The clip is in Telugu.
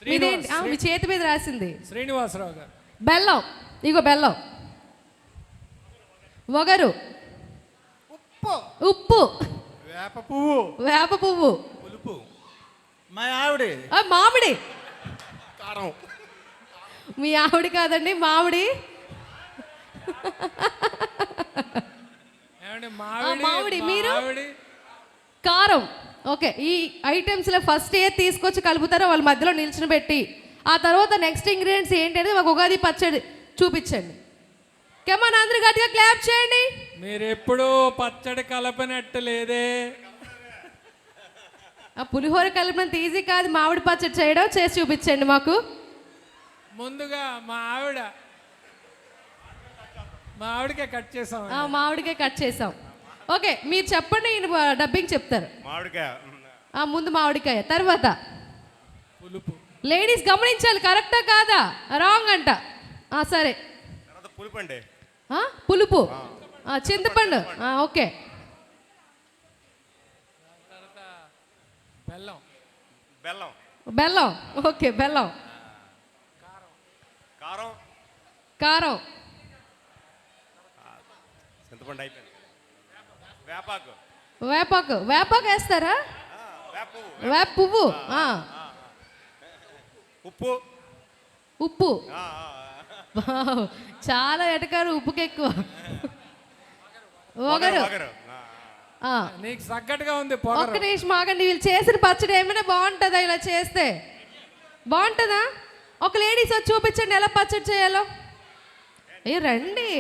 మీదేంటి మీ చేతి మీద రాసింది శ్రీనివాసరావు గారు. బెల్లం, ఇగో బెల్లం. వగరు, ఉప్పు, ఉప్పు. వేప పువ్వు, వేప పువ్వు. పులుపు. మా ఆవిడ మామిడి. కారం. మీ ఆవిడ కాదండి, మామిడి. మామిడి. మీరు కారం. ఓకే, ఈ ఐటమ్స్లో ఫస్ట్ ఏ తీసుకొచ్చి కలుపుతారో వాళ్ళ మధ్యలో నిల్చుని పెట్టి ఆ తర్వాత నెక్స్ట్ ఇంగ్రీడియంట్స్ ఏంటనేది మాకు ఉగాది పచ్చడి చూపించండి. కేమన్ అందరూ గట్టిగా క్లాప్ చేయండి. మీరు ఎప్పుడూ పచ్చడి కలపనట్టు లేదే. ఆ పులిహోర కలిపినంత ఈజీ కాదు మామిడి పచ్చడి చేయడం. చేసి చూపించండి మాకు. ముందుగా మా ఆవిడకే కట్ చేసాం. మామిడికాయ కట్ చేసాం. ఓకే, మీరు చెప్పండి, ఈయన డబ్బింగ్ చెప్తారు. మామిడికాయ ముందు మామిడికాయ, తర్వాత పులుపు. లేడీస్ గమనించాలి, కరెక్టా కాదా? రాంగ్ అంట. సరే, పులుపు అండి. పులుపు, చింతపండు. ఓకే, బెల్లం. బెల్లం. బెల్లం. ఓకే, బెల్లం. కారం. కారం. చింతపండు అయిపోయింది. వేపాకు. వేపాకు. వేపాకు వేస్తారా? వేప పువ్వు. ఉప్పు. ఉప్పు. చాలా ఎటకారు, ఉప్పుకి ఎక్కువ. వగరు. నీకు తగ్గట్టుగా ఉంది. ఒక్క నిమిషం ఆగండి. వీళ్ళు చేసిన పచ్చడి ఏమైనా బాగుంటుందా? ఇలా చేస్తే బాగుంటుందా? ఒక లేడీస్ వచ్చి చూపించండి ఎలా పచ్చడి చేయాలో. రండి.